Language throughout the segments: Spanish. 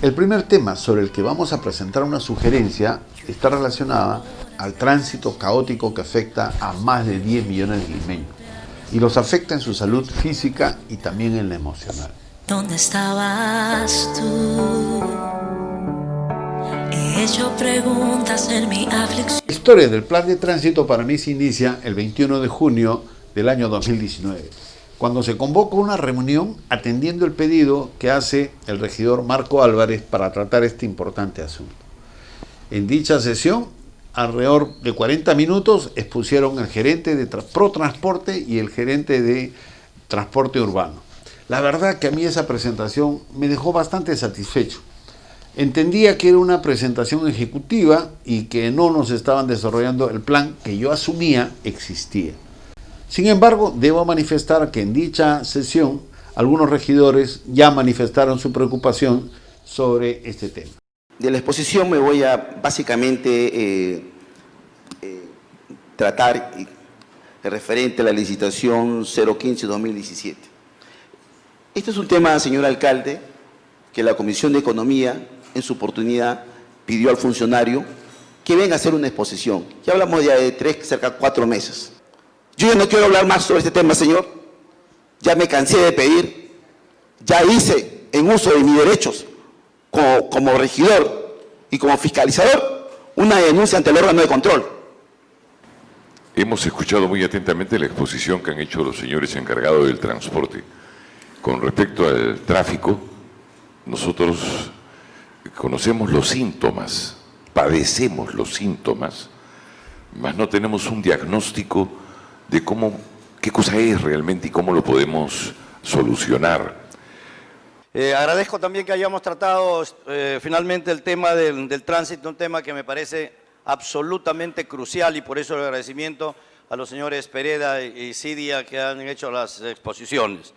El primer tema sobre el que vamos a presentar una sugerencia está relacionada al tránsito caótico que afecta a más de 10 millones de limeños y los afecta en su salud física y también en la emocional. ¿Dónde estabas tú? He hecho preguntas en mi aflicción. La historia del plan de tránsito para mí se inicia el 21 de junio del año 2019, cuando se convoca una reunión atendiendo el pedido que hace el regidor Marco Álvarez para tratar este importante asunto. En dicha sesión, alrededor de 40 minutos expusieron el gerente de Protransporte y el gerente de Transporte Urbano. La verdad que a mí esa presentación me dejó bastante satisfecho. Entendía que era una presentación ejecutiva y que no nos estaban desarrollando el plan que yo asumía existía. Sin embargo, debo manifestar que en dicha sesión algunos regidores ya manifestaron su preocupación sobre este tema. De la exposición me voy a básicamente tratar referente a la licitación 015-2017. Este es un tema, señor alcalde, que la Comisión de Economía en su oportunidad pidió al funcionario que venga a hacer una exposición. Ya hablamos ya de 3, cerca de 4 meses. Yo ya no quiero hablar más sobre este tema, señor. Ya me cansé de pedir. Ya hice en uso de mis derechos como regidor y como fiscalizador una denuncia ante el órgano de control. Hemos escuchado muy atentamente la exposición que han hecho los señores encargados del transporte. Con respecto al tráfico, nosotros conocemos los síntomas, padecemos los síntomas, mas no tenemos un diagnóstico de qué cosa es realmente y cómo lo podemos solucionar. Agradezco también que hayamos tratado finalmente el tema del tránsito, un tema que me parece absolutamente crucial, y por eso el agradecimiento a los señores Pereda y Sidia que han hecho las exposiciones.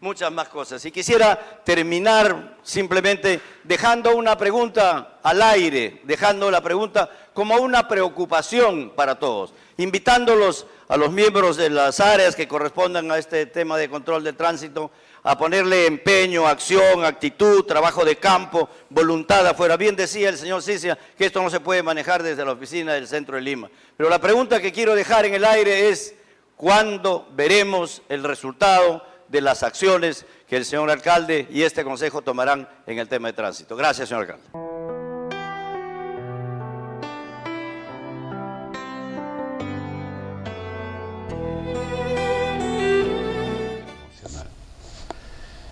Muchas más cosas. Y quisiera terminar simplemente dejando una pregunta al aire, dejando la pregunta como una preocupación para todos, invitándolos a los miembros de las áreas que correspondan a este tema de control de tránsito a ponerle empeño, acción, actitud, trabajo de campo, voluntad afuera. Bien decía el señor Cicia que esto no se puede manejar desde la oficina del centro de Lima. Pero la pregunta que quiero dejar en el aire es: ¿cuándo veremos el resultado de las acciones que el señor alcalde y este consejo tomarán en el tema de tránsito? Gracias, señor alcalde.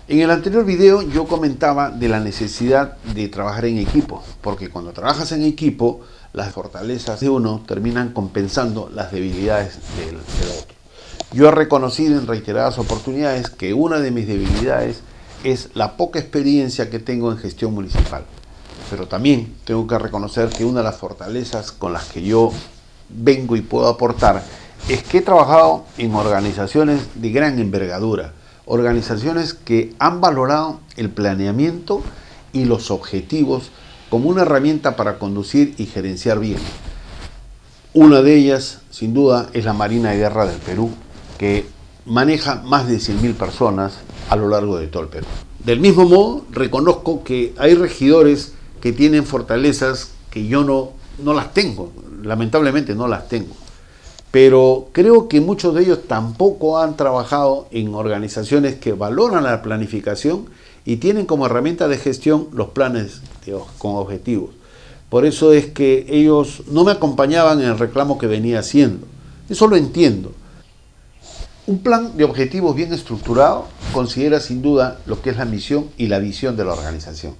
En el anterior video yo comentaba de la necesidad de trabajar en equipo, porque cuando trabajas en equipo, las fortalezas de uno terminan compensando las debilidades del otro. Yo he reconocido en reiteradas oportunidades que una de mis debilidades es la poca experiencia que tengo en gestión municipal. Pero también tengo que reconocer que una de las fortalezas con las que yo vengo y puedo aportar es que he trabajado en organizaciones de gran envergadura, organizaciones que han valorado el planeamiento y los objetivos como una herramienta para conducir y gerenciar bien. Una de ellas, sin duda, es la Marina de Guerra del Perú, que maneja más de 100.000 personas a lo largo de todo el Perú. Del mismo modo, reconozco que hay regidores que tienen fortalezas que yo no las tengo, lamentablemente no las tengo. Pero creo que muchos de ellos tampoco han trabajado en organizaciones que valoran la planificación y tienen como herramienta de gestión los planes con objetivos. Por eso es que ellos no me acompañaban en el reclamo que venía haciendo. Eso lo entiendo. Un plan de objetivos bien estructurado considera sin duda lo que es la misión y la visión de la organización.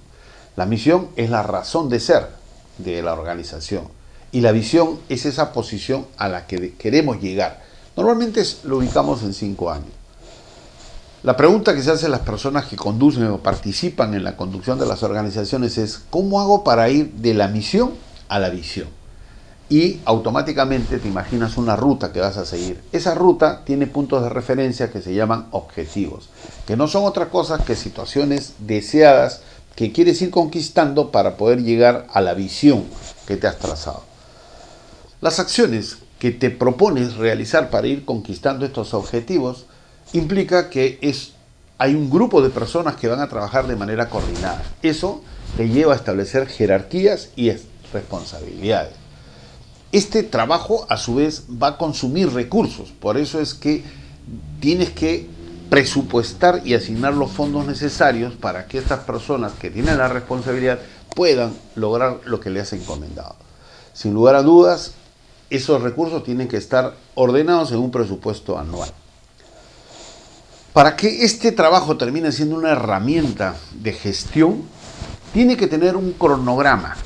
La misión es la razón de ser de la organización. Y la visión es esa posición a la que queremos llegar. Normalmente lo ubicamos en 5 años. La pregunta que se hacen las personas que conducen o participan en la conducción de las organizaciones es: ¿cómo hago para ir de la misión a la visión? Y automáticamente te imaginas una ruta que vas a seguir. Esa ruta tiene puntos de referencia que se llaman objetivos, que no son otra cosa que situaciones deseadas que quieres ir conquistando para poder llegar a la visión que te has trazado. Las acciones que te propones realizar para ir conquistando estos objetivos implica que hay un grupo de personas que van a trabajar de manera coordinada. Eso te lleva a establecer jerarquías y responsabilidades. Este trabajo, a su vez, va a consumir recursos. Por eso es que tienes que presupuestar y asignar los fondos necesarios para que estas personas que tienen la responsabilidad puedan lograr lo que les has encomendado. Sin lugar a dudas, esos recursos tienen que estar ordenados en un presupuesto anual. Para que este trabajo termine siendo una herramienta de gestión, tiene que tener un cronograma.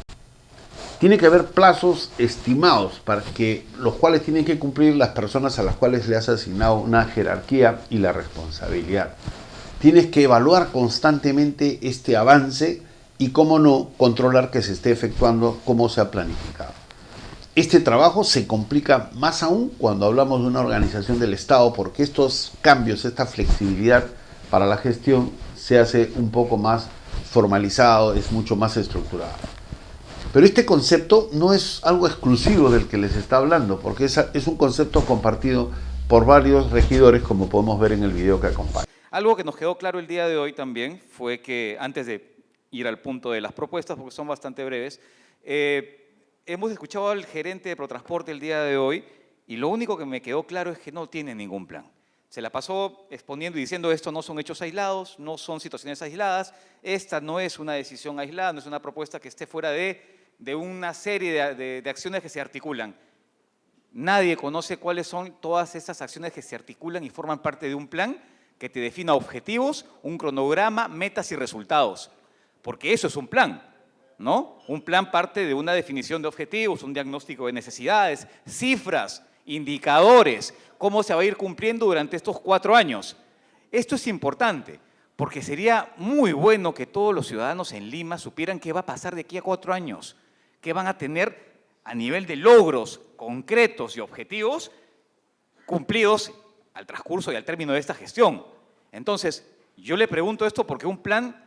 Tiene que haber plazos estimados para los cuales tienen que cumplir las personas a las cuales le has asignado una jerarquía y la responsabilidad. Tienes que evaluar constantemente este avance y, cómo no, controlar que se esté efectuando como se ha planificado. Este trabajo se complica más aún cuando hablamos de una organización del Estado, porque estos cambios, esta flexibilidad para la gestión se hace un poco más formalizado, es mucho más estructurado. Pero este concepto no es algo exclusivo del que les está hablando, porque es un concepto compartido por varios regidores, como podemos ver en el video que acompaña. Algo que nos quedó claro el día de hoy también fue que, antes de ir al punto de las propuestas, porque son bastante breves, hemos escuchado al gerente de Protransporte el día de hoy y lo único que me quedó claro es que no tiene ningún plan. Se la pasó exponiendo y diciendo esto no son hechos aislados, no son situaciones aisladas, esta no es una decisión aislada, no es una propuesta que esté fuera de una serie de acciones que se articulan. Nadie conoce cuáles son todas esas acciones que se articulan y forman parte de un plan que te defina objetivos, un cronograma, metas y resultados. Porque eso es un plan, ¿no? Un plan parte de una definición de objetivos, un diagnóstico de necesidades, cifras, indicadores, cómo se va a ir cumpliendo durante estos 4 años. Esto es importante, porque sería muy bueno que todos los ciudadanos en Lima supieran qué va a pasar de aquí a 4 años, qué van a tener a nivel de logros concretos y objetivos cumplidos al transcurso y al término de esta gestión. Entonces, yo le pregunto esto porque un plan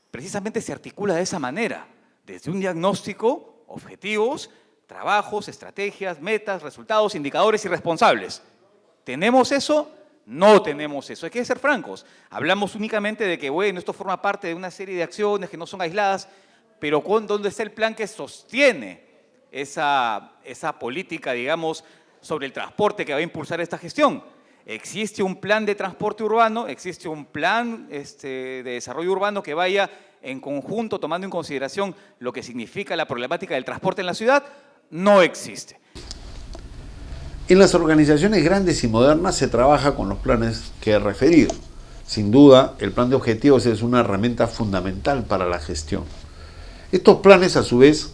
precisamente se articula de esa manera, desde un diagnóstico, objetivos, trabajos, estrategias, metas, resultados, indicadores y responsables. ¿Tenemos eso? No tenemos eso. Hay que ser francos. Hablamos únicamente de que, bueno, esto forma parte de una serie de acciones que no son aisladas, pero ¿dónde está el plan que sostiene esa política, digamos, sobre el transporte que va a impulsar esta gestión? Existe un plan de transporte urbano, existe un plan de desarrollo urbano que vaya en conjunto tomando en consideración lo que significa la problemática del transporte en la ciudad. No existe. En las organizaciones grandes y modernas se trabaja con los planes que he referido. Sin duda, el plan de objetivos es una herramienta fundamental para la gestión. Estos planes, a su vez,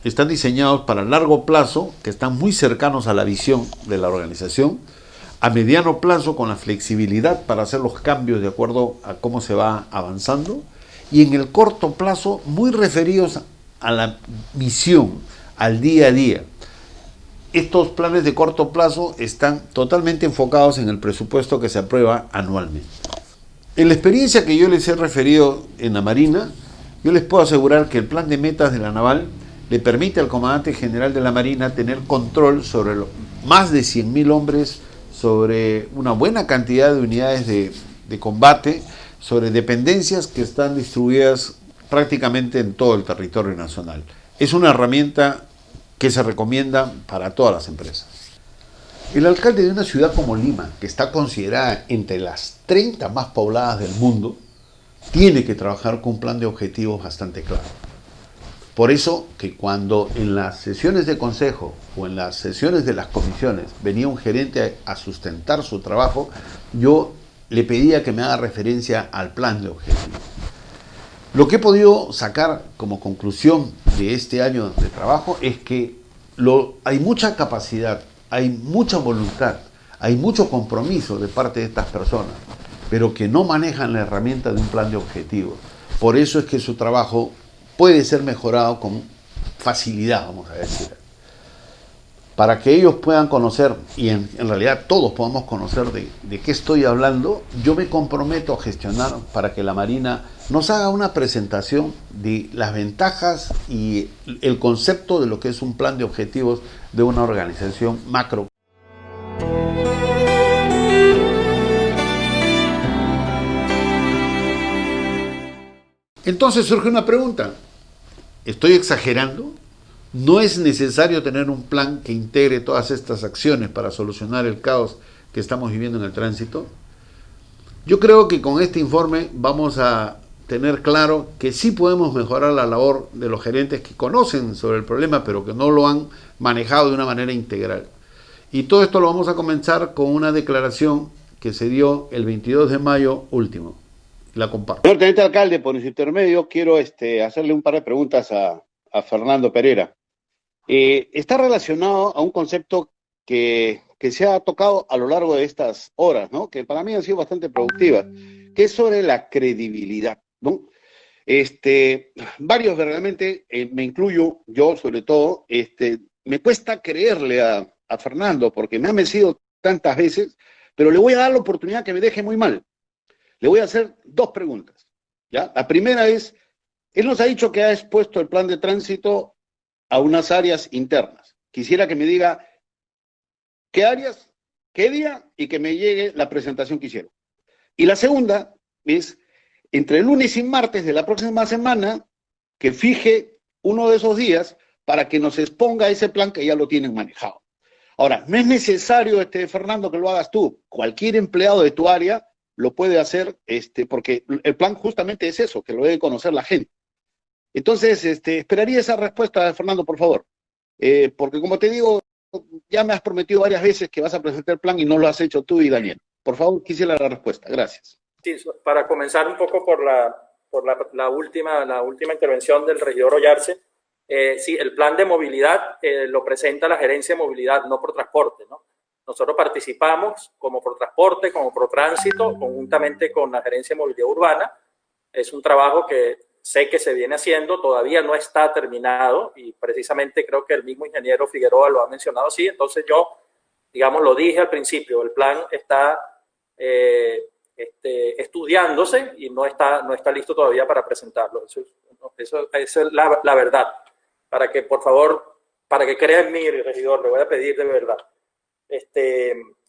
están diseñados para largo plazo, que están muy cercanos a la visión de la organización, a mediano plazo con la flexibilidad para hacer los cambios de acuerdo a cómo se va avanzando, y en el corto plazo muy referidos a la misión, al día a día. Estos planes de corto plazo están totalmente enfocados en el presupuesto que se aprueba anualmente. En la experiencia que yo les he referido en la Marina, yo les puedo asegurar que el plan de metas de la Naval le permite al comandante general de la Marina tener control sobre más de 100.000 hombres, sobre una buena cantidad de unidades de combate, sobre dependencias que están distribuidas prácticamente en todo el territorio nacional. Es una herramienta que se recomienda para todas las empresas. El alcalde de una ciudad como Lima, que está considerada entre las 30 más pobladas del mundo, tiene que trabajar con un plan de objetivos bastante claro. Por eso que cuando en las sesiones de consejo o en las sesiones de las comisiones venía un gerente a sustentar su trabajo, yo le pedía que me haga referencia al plan de objetivos. Lo que he podido sacar como conclusión de este año de trabajo es que hay mucha capacidad, hay mucha voluntad, hay mucho compromiso de parte de estas personas, pero que no manejan la herramienta de un plan de objetivos. Por eso es que su trabajo puede ser mejorado con facilidad, vamos a decir. para que ellos puedan conocer, y en realidad todos podamos conocer de qué estoy hablando, yo me comprometo a gestionar para que la Marina nos haga una presentación de las ventajas y el concepto de lo que es un plan de objetivos de una organización macro. Entonces surge una pregunta, ¿estoy exagerando? ¿No es necesario tener un plan que integre todas estas acciones para solucionar el caos que estamos viviendo en el tránsito? Yo creo que con este informe vamos a tener claro que sí podemos mejorar la labor de los gerentes que conocen sobre el problema, pero que no lo han manejado de una manera integral. Y todo esto lo vamos a comenzar con una declaración que se dio el 22 de mayo último. La comparto. Señor Teniente Alcalde, por su intermedio, quiero hacerle un par de preguntas a Fernando Pereira. Está relacionado a un concepto que se ha tocado a lo largo de estas horas, ¿no? Que para mí han sido bastante productivas, que es sobre la credibilidad, ¿no? Varios realmente, me incluyo yo sobre todo, me cuesta creerle a Fernando porque me ha vencido tantas veces, pero le voy a dar la oportunidad que me deje muy mal. Le voy a hacer dos preguntas, ¿ya? La primera es, él nos ha dicho que ha expuesto el plan de tránsito a unas áreas internas. Quisiera que me diga qué áreas, qué día y que me llegue la presentación que hicieron. Y la segunda es, entre lunes y martes de la próxima semana, que fije uno de esos días para que nos exponga ese plan que ya lo tienen manejado. Ahora, no es necesario, Fernando, que lo hagas tú. Cualquier empleado de tu área lo puede hacer, porque el plan justamente es eso, que lo debe conocer la gente. Entonces, esperaría esa respuesta, Fernando, por favor. Porque como te digo, ya me has prometido varias veces que vas a presentar el plan y no lo has hecho tú y Daniel. Por favor, quisiera la respuesta. Gracias. Sí, para comenzar un poco por la última intervención del regidor Ollarse, sí, el plan de movilidad lo presenta la Gerencia de Movilidad, no Protransporte, ¿no? Nosotros participamos como Protransporte, como Protránsito, conjuntamente con la Gerencia de Movilidad Urbana. Es un trabajo que sé que se viene haciendo, todavía no está terminado y precisamente creo que el mismo ingeniero Figueroa lo ha mencionado así. Entonces yo, digamos, lo dije al principio, el plan está estudiándose y no está listo todavía para presentarlo. Esa es la verdad. Para que, por favor, para que crea en mí, regidor, le voy a pedir de verdad.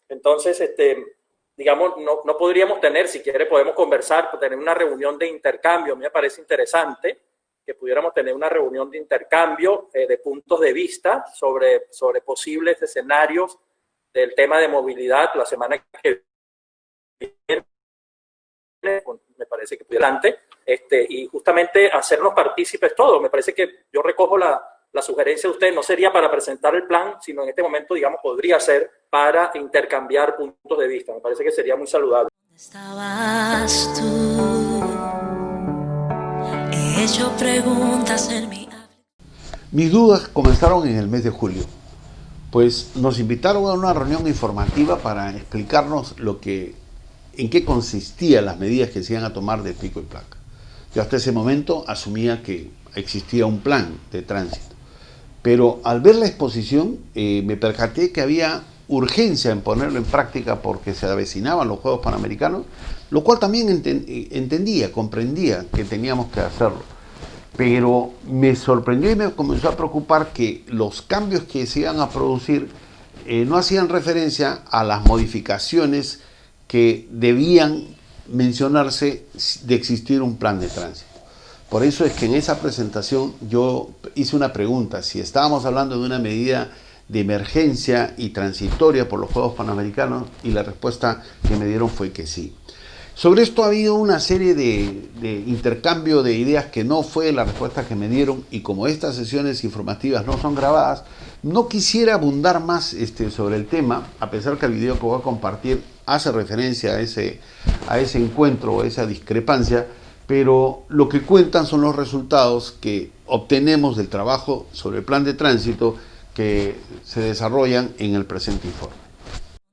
Entonces, digamos, no podríamos tener, si quiere podemos conversar, tener una reunión de intercambio. A mí me parece interesante que pudiéramos tener una reunión de intercambio de puntos de vista sobre posibles escenarios del tema de movilidad la semana que viene, me parece que adelante, y justamente hacernos partícipes todos. Me parece que yo recojo la sugerencia de usted, no sería para presentar el plan, sino en este momento, digamos, podría ser para intercambiar puntos de vista. Me parece que sería muy saludable. ¿Estabas tú? He hecho preguntas en mi... Mis dudas comenzaron en el mes de julio, pues nos invitaron a una reunión informativa para explicarnos en qué consistían las medidas que se iban a tomar de pico y placa. Yo hasta ese momento asumía que existía un plan de tránsito. Pero al ver la exposición me percaté que había urgencia en ponerlo en práctica porque se avecinaban los Juegos Panamericanos, lo cual también comprendía que teníamos que hacerlo. Pero me sorprendió y me comenzó a preocupar que los cambios que se iban a producir no hacían referencia a las modificaciones que debían mencionarse de existir un plan de tránsito. Por eso es que en esa presentación yo hice una pregunta, si estábamos hablando de una medida de emergencia y transitoria por los Juegos Panamericanos, y la respuesta que me dieron fue que sí. Sobre esto ha habido una serie de intercambio de ideas que no fue la respuesta que me dieron, y como estas sesiones informativas no son grabadas, no quisiera abundar más sobre el tema, a pesar que el video que voy a compartir hace referencia a ese encuentro o a esa discrepancia, pero lo que cuentan son los resultados que obtenemos del trabajo sobre el plan de tránsito que se desarrollan en el presente informe.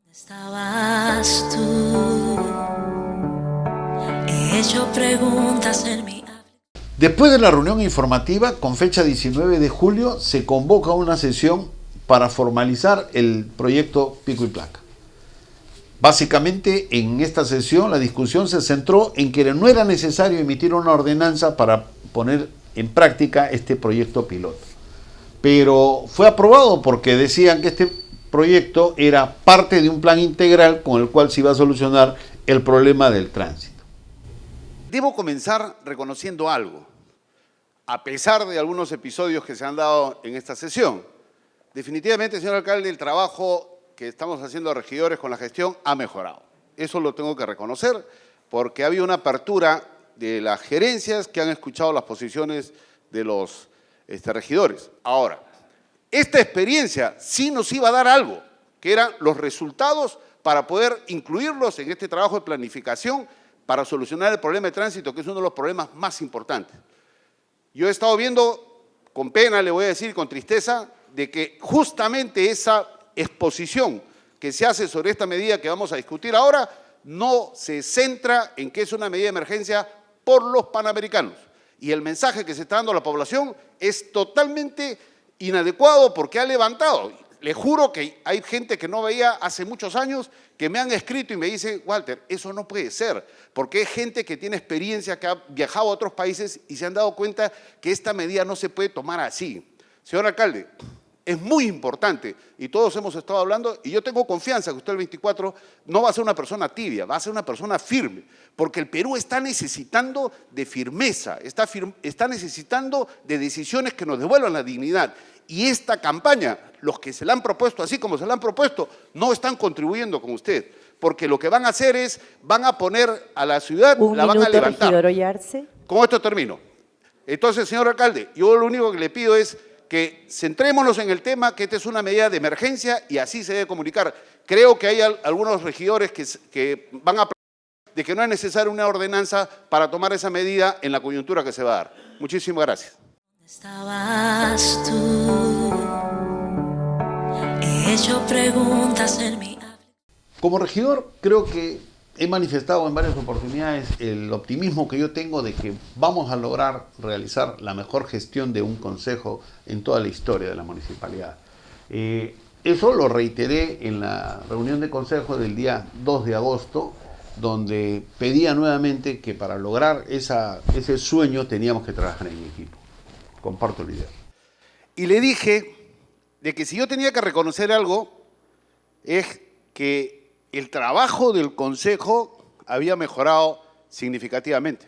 ¿Estabas tú? He hecho preguntas en mi... Después de la reunión informativa, con fecha 19 de julio, se convoca una sesión para formalizar el proyecto Pico y Placa. Básicamente, en esta sesión la discusión se centró en que no era necesario emitir una ordenanza para poner en práctica este proyecto piloto. Pero fue aprobado porque decían que este proyecto era parte de un plan integral con el cual se iba a solucionar el problema del tránsito. Debo comenzar reconociendo algo. A pesar de algunos episodios que se han dado en esta sesión, definitivamente, señor alcalde, el trabajo que estamos haciendo los regidores con la gestión ha mejorado. Eso lo tengo que reconocer porque ha habido una apertura de las gerencias que han escuchado las posiciones de los regidores. Ahora, esta experiencia sí nos iba a dar algo, que eran los resultados para poder incluirlos en este trabajo de planificación para solucionar el problema de tránsito, que es uno de los problemas más importantes. Yo he estado viendo, con pena le voy a decir, con tristeza, de que justamente esa exposición que se hace sobre esta medida que vamos a discutir ahora no se centra en que es una medida de emergencia por los panamericanos. Y el mensaje que se está dando a la población es totalmente inadecuado porque ha levantado. Le juro que hay gente que no veía hace muchos años que me han escrito y me dicen, Walter, eso no puede ser, porque es gente que tiene experiencia, que ha viajado a otros países y se han dado cuenta que esta medida no se puede tomar así. Señor alcalde, es muy importante y todos hemos estado hablando y yo tengo confianza que usted el 24 no va a ser una persona tibia, va a ser una persona firme, porque el Perú está necesitando de firmeza, está necesitando de decisiones que nos devuelvan la dignidad. Y esta campaña, los que se la han propuesto así como se la han propuesto, no están contribuyendo con usted, porque lo que van a hacer es, van a poner a la ciudad, la van a levantar. Regidor Ollarse. Con esto termino. Entonces, señor alcalde, yo lo único que le pido es que centrémonos en el tema, que esta es una medida de emergencia y así se debe comunicar. Creo que hay algunos regidores que van a de que no es necesaria una ordenanza para tomar esa medida en la coyuntura que se va a dar. Muchísimas gracias. Estabas tú, he hecho preguntas en mi habla. Como regidor, creo que he manifestado en varias oportunidades el optimismo que yo tengo de que vamos a lograr realizar la mejor gestión de un consejo en toda la historia de la municipalidad. Eso lo reiteré en la reunión de consejo del día 2 de agosto, donde pedía nuevamente que para lograr ese sueño teníamos que trabajar en equipo. Comparto la idea. Y le dije de que si yo tenía que reconocer algo, es que el trabajo del Consejo había mejorado significativamente.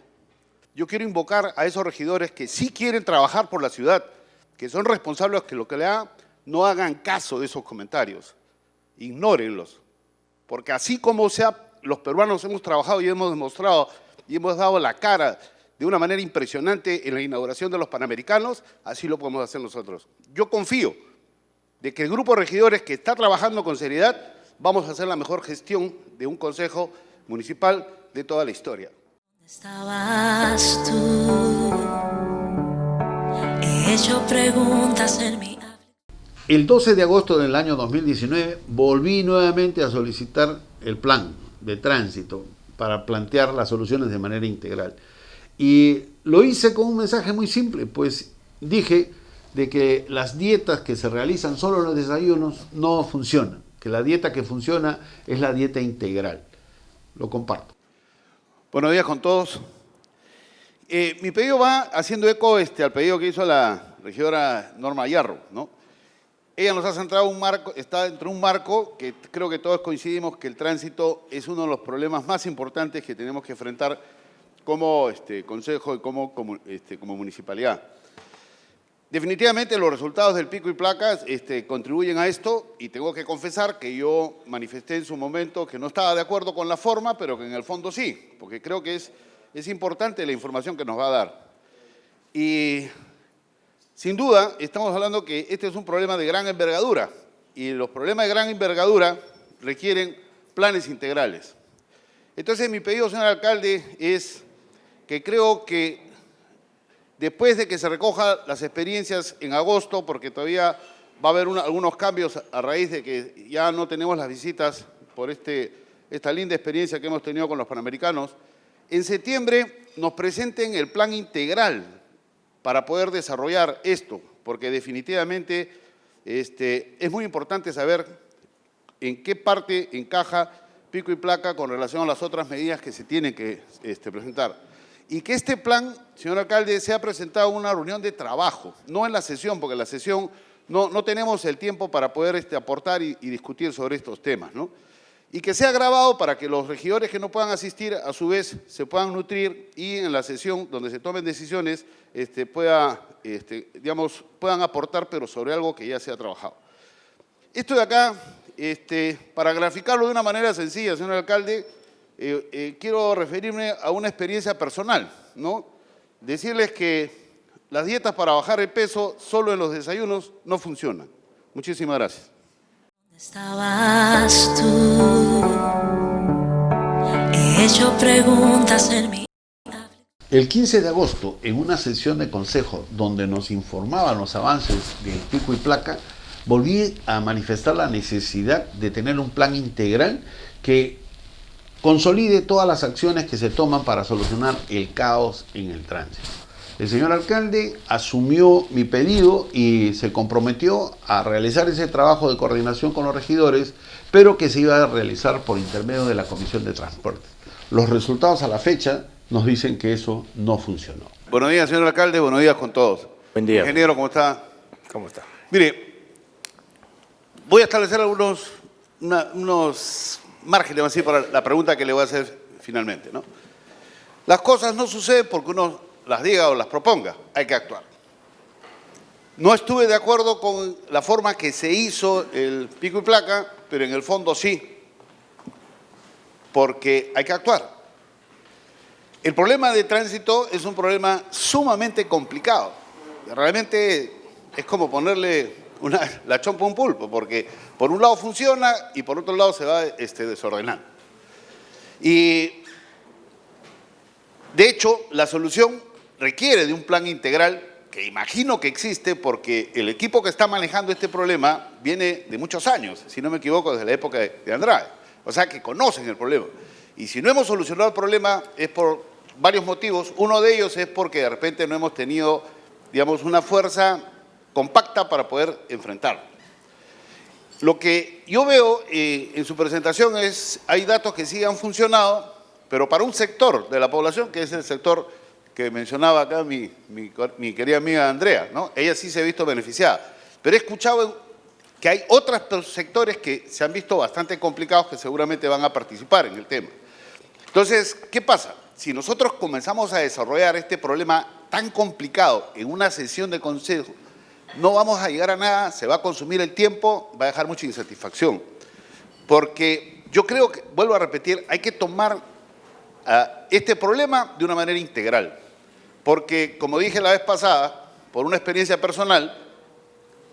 Yo quiero invocar a esos regidores que sí quieren trabajar por la ciudad, que son responsables que lo que le hagan, no hagan caso de esos comentarios, ignórenlos, porque así como los peruanos hemos trabajado y hemos demostrado y hemos dado la cara de una manera impresionante en la inauguración de los Panamericanos, así lo podemos hacer nosotros. Yo confío de que el grupo de regidores que está trabajando con seriedad, vamos a hacer la mejor gestión de un consejo municipal de toda la historia. Estabas tú, he hecho preguntas en mi habla. El 12 de agosto del año 2019 volví nuevamente a solicitar el plan de tránsito para plantear las soluciones de manera integral. Y lo hice con un mensaje muy simple, pues dije de que las dietas que se realizan solo en los desayunos no funcionan, que la dieta que funciona es la dieta integral. Lo comparto. Buenos días con todos. Mi pedido va haciendo eco al pedido que hizo la regidora Norma Yarro, ¿no? Ella nos ha centrado está dentro de un marco que creo que todos coincidimos que el tránsito es uno de los problemas más importantes que tenemos que enfrentar como consejo y como municipalidad. Definitivamente los resultados del Pico y Placa contribuyen a esto y tengo que confesar que yo manifesté en su momento que no estaba de acuerdo con la forma, pero que en el fondo sí, porque creo que es importante la información que nos va a dar. Y sin duda estamos hablando que este es un problema de gran envergadura y los problemas de gran envergadura requieren planes integrales. Entonces mi pedido, señor alcalde, es que creo que después de que se recojan las experiencias en agosto, porque todavía va a haber algunos cambios a raíz de que ya no tenemos las visitas por esta linda experiencia que hemos tenido con los Panamericanos, en septiembre nos presenten el plan integral para poder desarrollar esto, porque definitivamente es muy importante saber en qué parte encaja pico y placa con relación a las otras medidas que se tienen que presentar. Y que este plan, señor alcalde, sea presentado en una reunión de trabajo, no en la sesión, porque en la sesión no tenemos el tiempo para poder aportar y discutir sobre estos temas, ¿no? Y que sea grabado para que los regidores que no puedan asistir, a su vez, se puedan nutrir y en la sesión donde se tomen decisiones puedan aportar, pero sobre algo que ya se ha trabajado. Esto de acá, para graficarlo de una manera sencilla, señor alcalde, quiero referirme a una experiencia personal, ¿no? Decirles que las dietas para bajar el peso solo en los desayunos no funcionan. Muchísimas gracias. ¿Dónde estabas tú? He hecho preguntas en mi... El 15 de agosto, en una sesión de consejo donde nos informaban los avances del pico y placa, volví a manifestar la necesidad de tener un plan integral que consolide todas las acciones que se toman para solucionar el caos en el tránsito. El señor alcalde asumió mi pedido y se comprometió a realizar ese trabajo de coordinación con los regidores, pero que se iba a realizar por intermedio de la Comisión de Transporte. Los resultados a la fecha nos dicen que eso no funcionó. Buenos días, señor alcalde, buenos días con todos. Buen día. Ingeniero, ¿cómo está? ¿Cómo está? Mire, voy a establecer unos márgenes así para la pregunta que le voy a hacer finalmente, ¿no? Las cosas no suceden porque uno las diga o las proponga, hay que actuar. No estuve de acuerdo con la forma que se hizo el pico y placa, pero en el fondo sí, porque hay que actuar. El problema de tránsito es un problema sumamente complicado. Realmente es como ponerle la chompa a un pulpo, porque por un lado funciona y por otro lado se va desordenando. Y de hecho, la solución requiere de un plan integral que imagino que existe porque el equipo que está manejando este problema viene de muchos años, si no me equivoco, desde la época de Andrade. O sea, que conocen el problema. Y si no hemos solucionado el problema es por varios motivos. Uno de ellos es porque de repente no hemos tenido, digamos, una fuerza compacta para poder enfrentarlo. Lo que yo veo en su presentación es, hay datos que sí han funcionado, pero para un sector de la población, que es el sector que mencionaba acá mi querida amiga Andrea, ¿no? Ella sí se ha visto beneficiada. Pero he escuchado que hay otros sectores que se han visto bastante complicados que seguramente van a participar en el tema. Entonces, ¿qué pasa? Si nosotros comenzamos a desarrollar este problema tan complicado en una sesión de consejo, no vamos a llegar a nada, se va a consumir el tiempo, va a dejar mucha insatisfacción. Porque yo creo que, vuelvo a repetir, hay que tomar este problema de una manera integral. Porque, como dije la vez pasada, por una experiencia personal,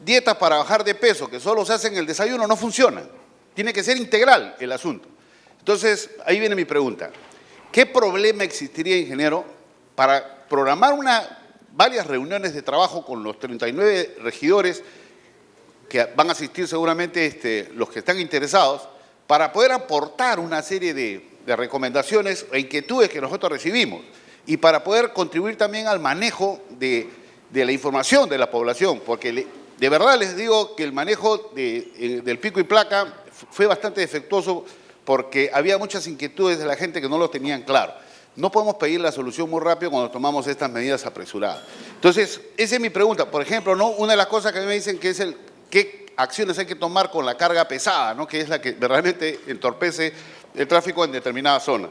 dietas para bajar de peso que solo se hacen en el desayuno no funcionan. Tiene que ser integral el asunto. Entonces, ahí viene mi pregunta. ¿Qué problema existiría, ingeniero, para programar varias reuniones de trabajo con los 39 regidores que van a asistir seguramente los que están interesados, para poder aportar una serie de recomendaciones e inquietudes que nosotros recibimos y para poder contribuir también al manejo de la información de la población? Porque de verdad les digo que el manejo del pico y placa fue bastante defectuoso porque había muchas inquietudes de la gente que no lo tenían claro. No podemos pedir la solución muy rápido cuando tomamos estas medidas apresuradas. Entonces, esa es mi pregunta. Por ejemplo, ¿no? Una de las cosas que a mí me dicen que es qué acciones hay que tomar con la carga pesada, ¿no? Que es la que realmente entorpece el tráfico en determinada zona.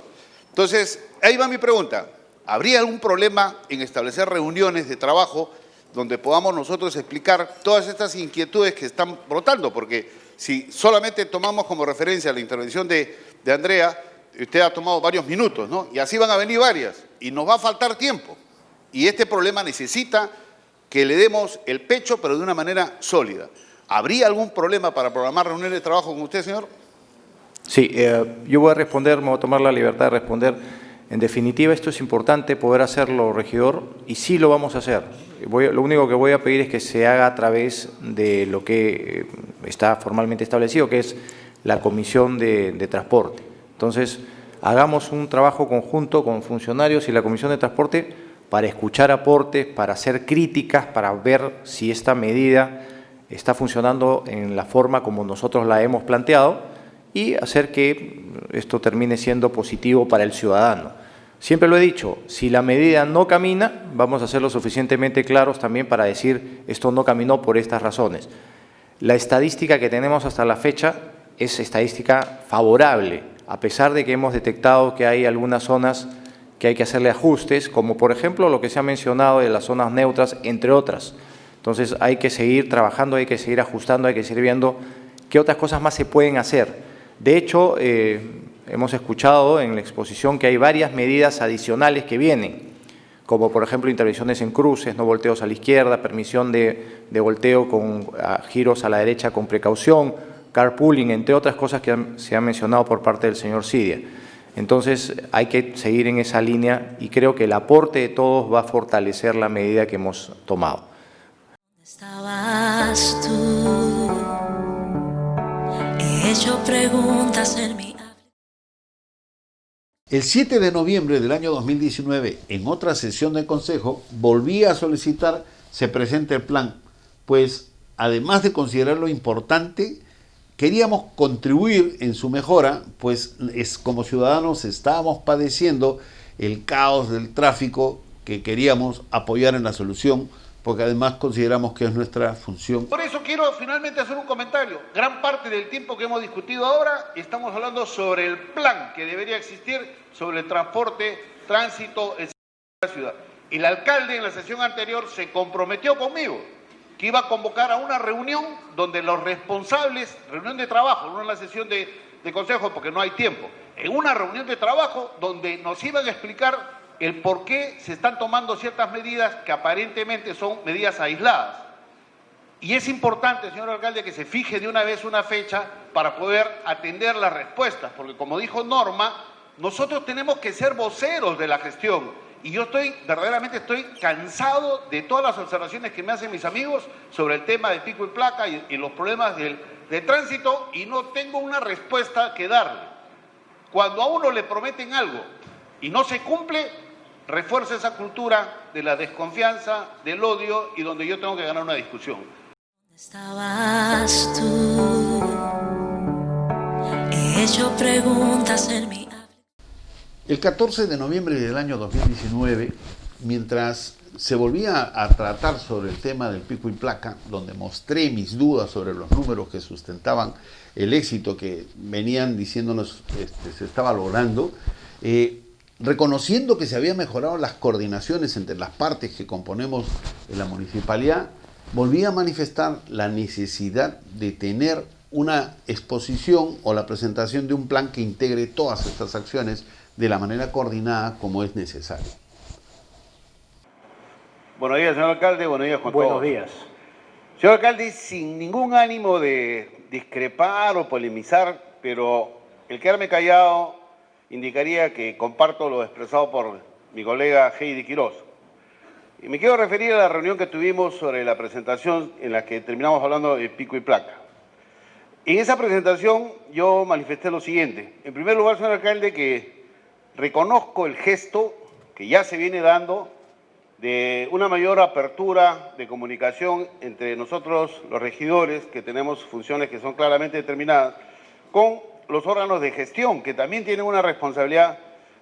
Entonces, ahí va mi pregunta. ¿Habría algún problema en establecer reuniones de trabajo donde podamos nosotros explicar todas estas inquietudes que están brotando? Porque si solamente tomamos como referencia la intervención de Andrea, usted ha tomado varios minutos, ¿no? Y así van a venir varias, y nos va a faltar tiempo. Y este problema necesita que le demos el pecho, pero de una manera sólida. ¿Habría algún problema para programar reuniones de trabajo con usted, señor? Sí, yo voy a responder, me voy a tomar la libertad de responder. En definitiva, esto es importante poder hacerlo, regidor, y sí lo vamos a hacer. Lo único que voy a pedir es que se haga a través de lo que está formalmente establecido, que es la Comisión de Transporte. Entonces, hagamos un trabajo conjunto con funcionarios y la Comisión de Transporte para escuchar aportes, para hacer críticas, para ver si esta medida está funcionando en la forma como nosotros la hemos planteado y hacer que esto termine siendo positivo para el ciudadano. Siempre lo he dicho, si la medida no camina, vamos a ser lo suficientemente claros también para decir esto no caminó por estas razones. La estadística que tenemos hasta la fecha es estadística favorable, a pesar de que hemos detectado que hay algunas zonas que hay que hacerle ajustes, como por ejemplo lo que se ha mencionado de las zonas neutras, entre otras. Entonces hay que seguir trabajando, hay que seguir ajustando, hay que seguir viendo qué otras cosas más se pueden hacer. De hecho, hemos escuchado en la exposición que hay varias medidas adicionales que vienen, como por ejemplo intervenciones en cruces, no volteos a la izquierda, permisión de volteo con giros a la derecha con precaución, carpooling, entre otras cosas que se han mencionado por parte del señor Sidia. Entonces hay que seguir en esa línea y creo que el aporte de todos va a fortalecer la medida que hemos tomado. ¿Dónde estabas tú? He hecho preguntas en mi... El 7 de noviembre del año 2019, en otra sesión del Consejo, volví a solicitar se presente el plan, pues además de considerarlo importante, queríamos contribuir en su mejora, pues como ciudadanos estábamos padeciendo el caos del tráfico que queríamos apoyar en la solución, porque además consideramos que es nuestra función. Por eso quiero finalmente hacer un comentario. Gran parte del tiempo que hemos discutido ahora estamos hablando sobre el plan que debería existir sobre el transporte, tránsito en la ciudad. Y el alcalde en la sesión anterior se comprometió conmigo que iba a convocar a una reunión donde los responsables, reunión de trabajo, no en la sesión de consejo porque no hay tiempo, en una reunión de trabajo donde nos iban a explicar el por qué se están tomando ciertas medidas que aparentemente son medidas aisladas. Y es importante, señor alcalde, que se fije de una vez una fecha para poder atender las respuestas, porque como dijo Norma, nosotros tenemos que ser voceros de la gestión. Y yo verdaderamente estoy cansado de todas las observaciones que me hacen mis amigos sobre el tema de pico y placa y los problemas de tránsito, y no tengo una respuesta que darle. Cuando a uno le prometen algo y no se cumple, refuerza esa cultura de la desconfianza, del odio, y donde yo tengo que ganar una discusión. ¿Dónde estabas tú? He hecho preguntas en mi... El 14 de noviembre del año 2019, mientras se volvía a tratar sobre el tema del pico y placa, donde mostré mis dudas sobre los números que sustentaban el éxito que venían diciéndonos se estaba logrando, reconociendo que se habían mejorado las coordinaciones entre las partes que componemos en la municipalidad, volví a manifestar la necesidad de tener una exposición o la presentación de un plan que integre todas estas acciones de la manera coordinada como es necesario. Buenos días, señor alcalde. Buenos días, Juan. Buenos días. Señor alcalde, sin ningún ánimo de discrepar o polemizar, pero el quedarme callado indicaría que comparto lo expresado por mi colega Heidi Quiroz. Y me quiero referir a la reunión que tuvimos sobre la presentación en la que terminamos hablando de pico y placa. En esa presentación yo manifesté lo siguiente. En primer lugar, señor alcalde, que reconozco el gesto que ya se viene dando de una mayor apertura de comunicación entre nosotros, los regidores, que tenemos funciones que son claramente determinadas, con los órganos de gestión, que también tienen una responsabilidad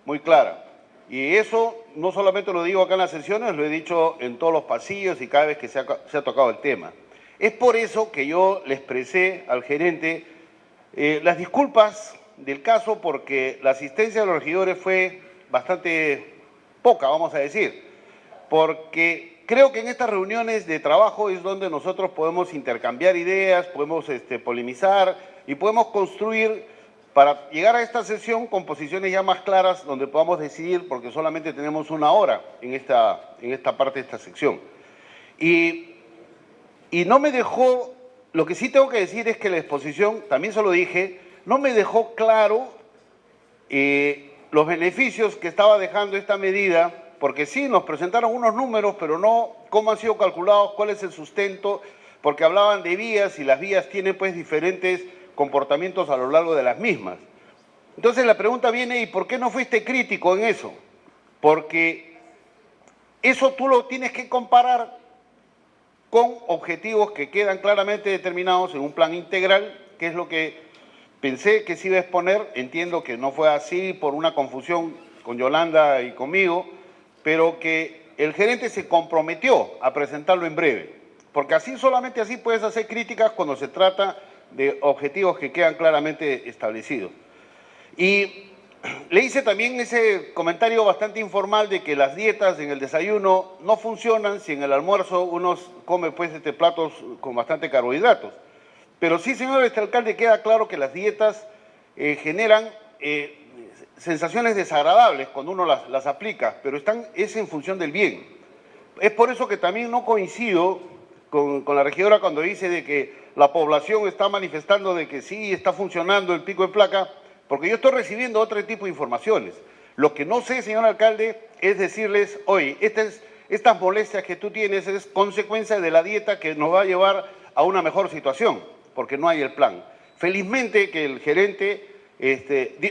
muy clara. Y eso no solamente lo digo acá en las sesiones, lo he dicho en todos los pasillos y cada vez que se ha tocado el tema. Es por eso que yo le expresé al gerente las disculpas del caso, porque la asistencia de los regidores fue bastante poca, vamos a decir, porque creo que en estas reuniones de trabajo es donde nosotros podemos intercambiar ideas, podemos polemizar y podemos construir para llegar a esta sesión con posiciones ya más claras donde podamos decidir, porque solamente tenemos una hora en esta parte de esta sección. Y no me dejó, lo que sí tengo que decir es que la exposición, también se lo dije, no me dejó claro los beneficios que estaba dejando esta medida, porque sí, nos presentaron unos números, pero no cómo han sido calculados, cuál es el sustento, porque hablaban de vías y las vías tienen pues diferentes comportamientos a lo largo de las mismas. Entonces la pregunta viene, ¿y por qué no fuiste crítico en eso? Porque eso tú lo tienes que comparar con objetivos que quedan claramente determinados en un plan integral, que es lo que pensé que se iba a exponer. Entiendo que no fue así por una confusión con Yolanda y conmigo, pero que el gerente se comprometió a presentarlo en breve, porque así, solamente así puedes hacer críticas cuando se trata de objetivos que quedan claramente establecidos. Y le hice también ese comentario bastante informal de que las dietas en el desayuno no funcionan si en el almuerzo uno come pues platos con bastante carbohidratos. Pero sí, señor alcalde, queda claro que las dietas generan sensaciones desagradables cuando uno las aplica, pero es en función del bien. Es por eso que también no coincido con la regidora cuando dice de que la población está manifestando de que sí está funcionando el pico de placa, porque yo estoy recibiendo otro tipo de informaciones. Lo que no sé, señor alcalde, es decirles, oye, estas molestias que tú tienes es consecuencia de la dieta que nos va a llevar a una mejor situación, porque no hay el plan. Felizmente que el gerente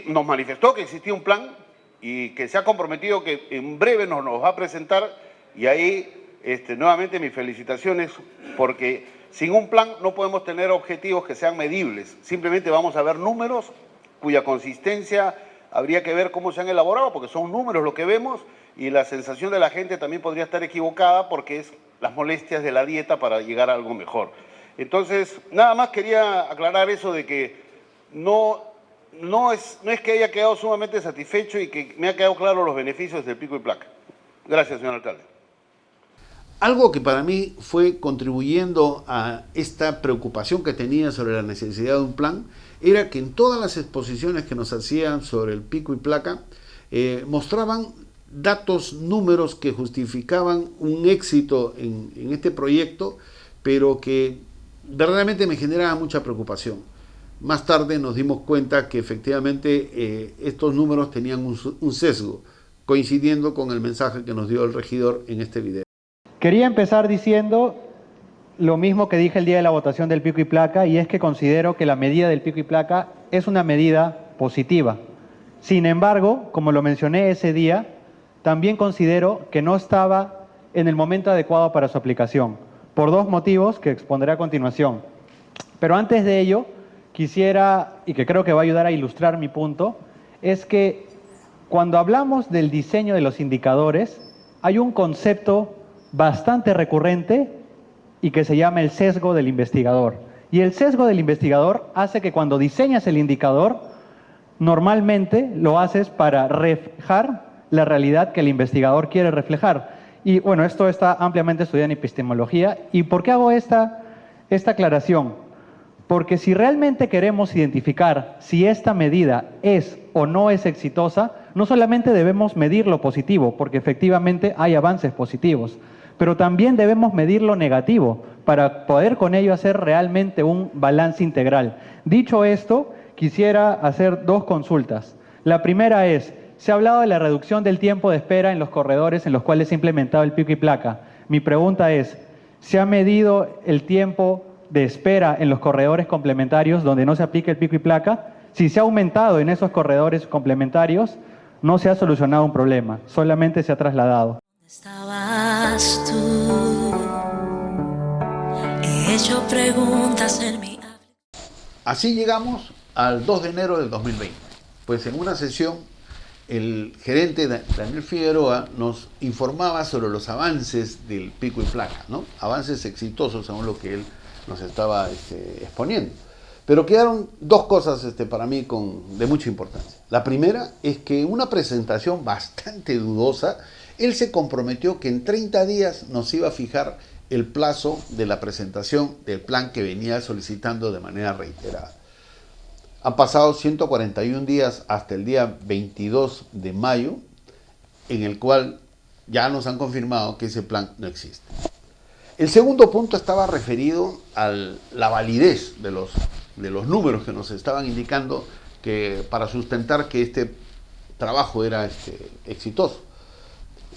nos manifestó que existía un plan y que se ha comprometido que en breve nos va a presentar, y ahí nuevamente mis felicitaciones, porque sin un plan no podemos tener objetivos que sean medibles. Simplemente vamos a ver números cuya consistencia habría que ver cómo se han elaborado, porque son números lo que vemos, y la sensación de la gente también podría estar equivocada porque es las molestias de la dieta para llegar a algo mejor. Entonces, nada más quería aclarar eso de que no es que haya quedado sumamente satisfecho y que me ha quedado claro los beneficios del pico y placa. Gracias, señor alcalde. Algo que para mí fue contribuyendo a esta preocupación que tenía sobre la necesidad de un plan era que en todas las exposiciones que nos hacían sobre el pico y placa mostraban datos, números que justificaban un éxito en este proyecto, pero que verdaderamente me generaba mucha preocupación. Más tarde nos dimos cuenta que efectivamente estos números tenían un sesgo, coincidiendo con el mensaje que nos dio el regidor en este video. Quería empezar diciendo lo mismo que dije el día de la votación del pico y placa, y es que considero que la medida del pico y placa es una medida positiva. Sin embargo, como lo mencioné ese día, también considero que no estaba en el momento adecuado para su aplicación, por dos motivos que expondré a continuación. Pero antes de ello, quisiera, y que creo que va a ayudar a ilustrar mi punto, es que cuando hablamos del diseño de los indicadores, hay un concepto bastante recurrente y que se llama el sesgo del investigador. Y el sesgo del investigador hace que cuando diseñas el indicador, normalmente lo haces para reflejar la realidad que el investigador quiere reflejar. Y bueno, esto está ampliamente estudiado en epistemología. ¿Y por qué hago esta aclaración? Porque si realmente queremos identificar si esta medida es o no es exitosa, no solamente debemos medir lo positivo, porque efectivamente hay avances positivos, pero también debemos medir lo negativo para poder con ello hacer realmente un balance integral. Dicho esto, quisiera hacer dos consultas. La primera es, se ha hablado de la reducción del tiempo de espera en los corredores en los cuales se ha implementado el pico y placa. Mi pregunta es, ¿se ha medido el tiempo de espera en los corredores complementarios donde no se aplica el pico y placa? Si se ha aumentado en esos corredores complementarios, no se ha solucionado un problema, solamente se ha trasladado. Estabas tú, he hecho preguntas en mi... Así llegamos al 2 de enero del 2020. Pues en una sesión, el gerente Daniel Figueroa nos informaba sobre los avances del pico y placa, ¿no? Avances exitosos según lo que él nos estaba exponiendo. Pero quedaron dos cosas para mí de mucha importancia. La primera es que en una presentación bastante dudosa, él se comprometió que en 30 días nos iba a fijar el plazo de la presentación del plan que venía solicitando de manera reiterada. Han pasado 141 días hasta el día 22 de mayo, en el cual ya nos han confirmado que ese plan no existe. El segundo punto estaba referido a la validez de los números que nos estaban indicando que para sustentar que este trabajo era exitoso.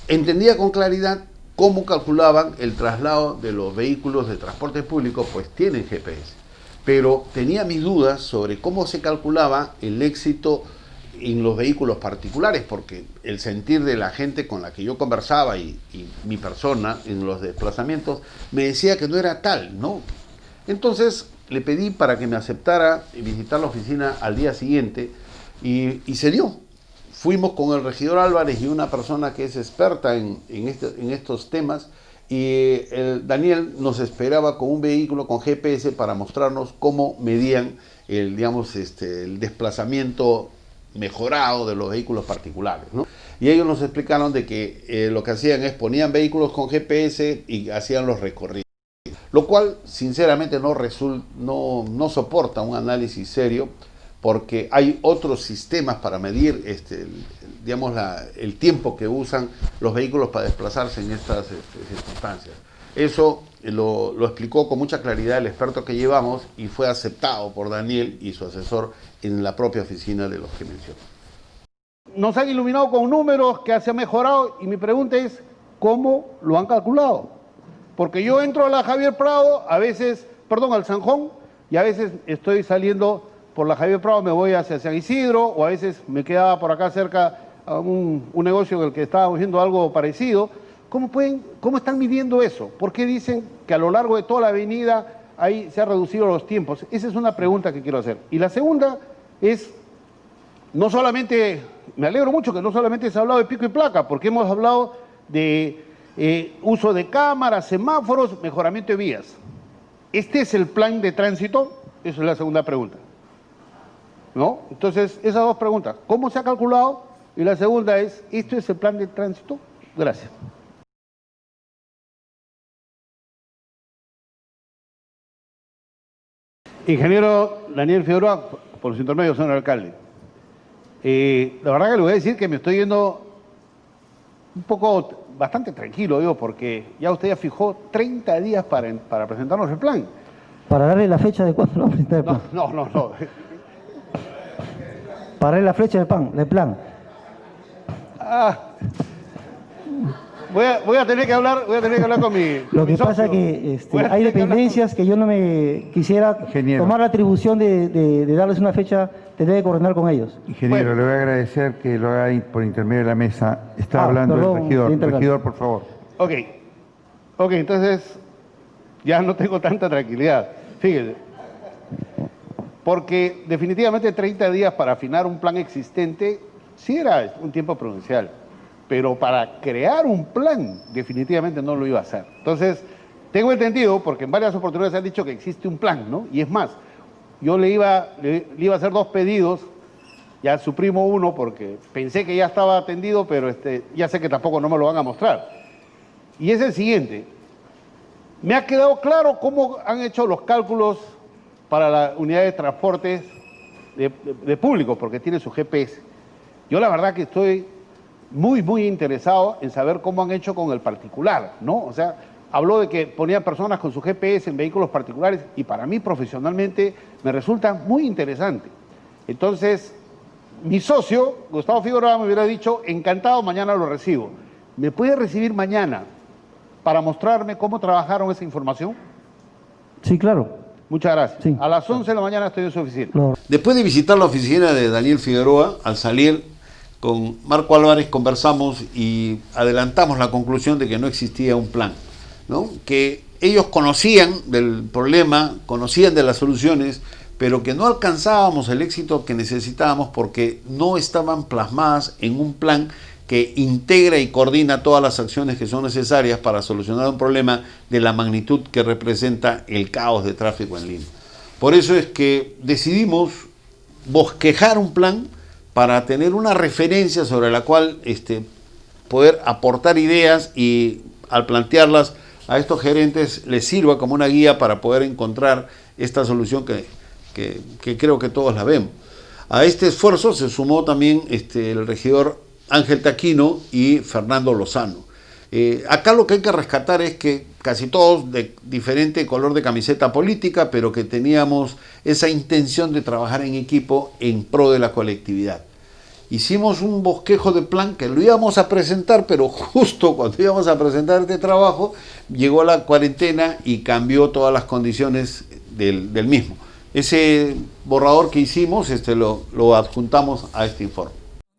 Entendía con claridad cómo calculaban el traslado de los vehículos de transporte público, pues tienen GPS. Pero tenía mis dudas sobre cómo se calculaba el éxito en los vehículos particulares, porque el sentir de la gente con la que yo conversaba y mi persona en los desplazamientos me decía que no era tal, ¿no? Entonces le pedí para que me aceptara visitar la oficina al día siguiente y se dio. Fuimos con el regidor Álvarez y una persona que es experta en estos temas, y Daniel nos esperaba con un vehículo con GPS para mostrarnos cómo medían el desplazamiento mejorado de los vehículos particulares, ¿no? Y ellos nos explicaron de que lo que hacían es ponían vehículos con GPS y hacían los recorridos, lo cual sinceramente no soporta un análisis serio, porque hay otros sistemas para medir el tiempo que usan los vehículos para desplazarse en estas circunstancias. Eso lo explicó con mucha claridad el experto que llevamos y fue aceptado por Daniel y su asesor en la propia oficina de los que mencionó. Nos han iluminado con números que se ha mejorado y mi pregunta es, ¿cómo lo han calculado? Porque yo entro a la Javier Prado, al Sanjón, y a veces estoy saliendo por la Javier Prado, me voy hacia San Isidro, o a veces me quedaba por acá cerca a un negocio en el que estábamos haciendo algo parecido. ¿Cómo están midiendo eso? ¿Por qué dicen que a lo largo de toda la avenida ahí se han reducido los tiempos? Esa es una pregunta que quiero hacer. Y la segunda es, me alegro mucho que no solamente se ha hablado de pico y placa, porque hemos hablado de uso de cámaras, semáforos, mejoramiento de vías. ¿Este es el plan de tránsito? Esa es la segunda pregunta, ¿no? Entonces, esas dos preguntas, ¿cómo se ha calculado? Y la segunda es, ¿esto es el plan de tránsito? Gracias. Ingeniero Daniel Figueroa, por su intermedio, señor alcalde. La verdad que le voy a decir que me estoy yendo bastante tranquilo, digo, porque ya usted ya fijó 30 días para presentarnos el plan. Para darle la fecha de cuándo lo va a presentar el plan. No. Para darle la fecha del plan. Voy a tener que hablar con mi... Lo que pasa es que hay dependencias que yo no me quisiera tomar la atribución de darles una fecha, tendré que coordinar con ellos. Ingeniero, le voy a agradecer que lo haga por intermedio de la mesa. Está hablando el regidor. Regidor, por favor. Ok, entonces ya no tengo tanta tranquilidad. Fíjese, porque definitivamente 30 días para afinar un plan existente sí era un tiempo prudencial, pero para crear un plan definitivamente no lo iba a hacer. Entonces, tengo entendido, porque en varias oportunidades se han dicho que existe un plan, ¿no? Y es más, yo le iba a hacer 2 pedidos, ya suprimo uno porque pensé que ya estaba atendido, pero ya sé que tampoco no me lo van a mostrar. Y es el siguiente. Me ha quedado claro cómo han hecho los cálculos para la unidad de transportes de público, porque tiene su GPS. Yo la verdad que estoy muy interesado en saber cómo han hecho con el particular, ¿no? O sea, habló de que ponían personas con su GPS en vehículos particulares y para mí profesionalmente me resulta muy interesante. Entonces, mi socio, Gustavo Figueroa, me hubiera dicho, encantado, mañana lo recibo. ¿Me puede recibir mañana para mostrarme cómo trabajaron esa información? Sí, claro. Muchas gracias. Sí. A las 11 de la mañana estoy en su oficina. No. Después de visitar la oficina de Daniel Figueroa, al salir con Marco Álvarez conversamos y adelantamos la conclusión de que no existía un plan, ¿no? Que ellos conocían del problema, conocían de las soluciones, pero que no alcanzábamos el éxito que necesitábamos porque no estaban plasmadas en un plan que integra y coordina todas las acciones que son necesarias para solucionar un problema de la magnitud que representa el caos de tráfico en Lima. Por eso es que decidimos bosquejar un plan para tener una referencia sobre la cual poder aportar ideas y al plantearlas a estos gerentes les sirva como una guía para poder encontrar esta solución que creo que todos la vemos. A este esfuerzo se sumó también el regidor Ángel Taquino y Fernando Lozano. Acá lo que hay que rescatar es que casi todos de diferente color de camiseta política, pero que teníamos esa intención de trabajar en equipo en pro de la colectividad. Hicimos un bosquejo de plan que lo íbamos a presentar, pero justo cuando íbamos a presentar este trabajo, llegó la cuarentena y cambió todas las condiciones del mismo. Ese borrador que hicimos lo adjuntamos a este informe.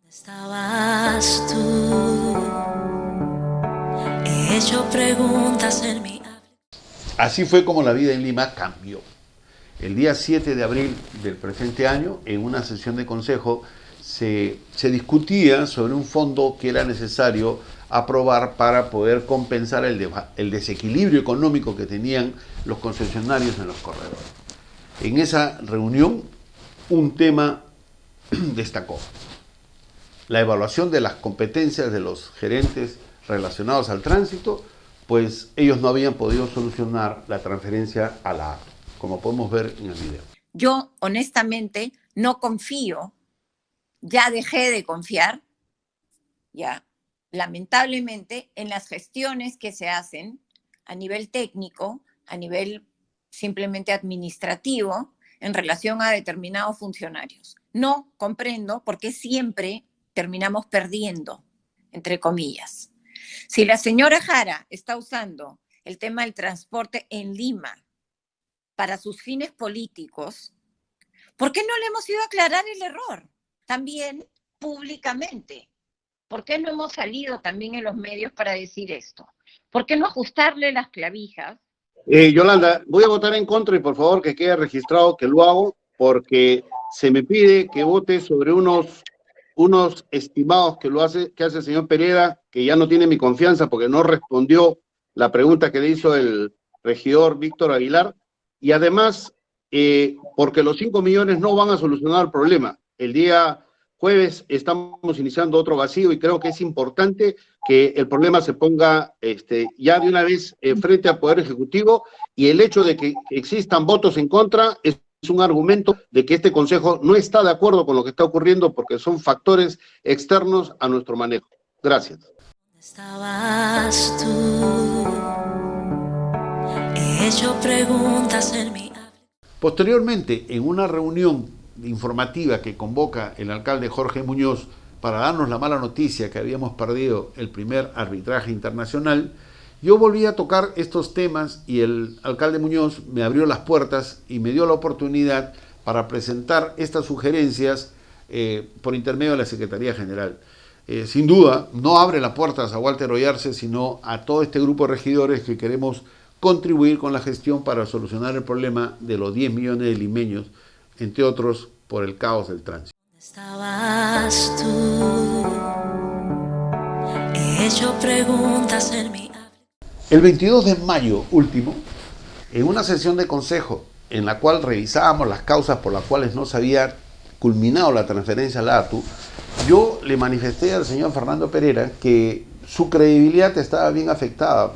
Estabas tú, he hecho preguntas en mi... Así fue como la vida en Lima cambió. El día 7 de abril del presente año, en una sesión de consejo, se discutía sobre un fondo que era necesario aprobar para poder compensar el desequilibrio económico que tenían los concesionarios en los corredores. En esa reunión, un tema destacó: la evaluación de las competencias de los gerentes relacionados al tránsito, pues ellos no habían podido solucionar la transferencia a la ATU, como podemos ver en el video. Yo, honestamente, no confío, ya dejé de confiar, ya, lamentablemente, en las gestiones que se hacen a nivel técnico, a nivel simplemente administrativo, en relación a determinados funcionarios. No comprendo por qué siempre terminamos perdiendo, entre comillas. Si la señora Jara está usando el tema del transporte en Lima para sus fines políticos, ¿por qué no le hemos ido a aclarar el error? También públicamente. ¿Por qué no hemos salido también en los medios para decir esto? ¿Por qué no ajustarle las clavijas? Yolanda, voy a votar en contra y por favor que quede registrado que lo hago porque se me pide que vote sobre unos estimados que hace el señor Pereda, que ya no tiene mi confianza porque no respondió la pregunta que le hizo el regidor Víctor Aguilar, y además porque los 5 millones no van a solucionar el problema. El día jueves estamos iniciando otro vacío y creo que es importante que el problema se ponga ya de una vez frente al Poder Ejecutivo, y el hecho de que existan votos en contra es un argumento de que este Consejo no está de acuerdo con lo que está ocurriendo porque son factores externos a nuestro manejo. Gracias. Estabas tú, he hecho preguntas en mi... Posteriormente, en una reunión informativa que convoca el alcalde Jorge Muñoz para darnos la mala noticia que habíamos perdido el primer arbitraje internacional, yo volví a tocar estos temas y el alcalde Muñoz me abrió las puertas y me dio la oportunidad para presentar estas sugerencias por intermedio de la Secretaría General. Sin duda, no abre las puertas a Walter Oyarce, sino a todo este grupo de regidores que queremos contribuir con la gestión para solucionar el problema de los 10 millones de limeños, entre otros por el caos del tránsito. Estabas tú, he hecho preguntas en mi... El 22 de mayo último, en una sesión de consejo en la cual revisábamos las causas por las cuales no se había culminado la transferencia a la ATU, yo le manifesté al señor Fernando Pereira que su credibilidad estaba bien afectada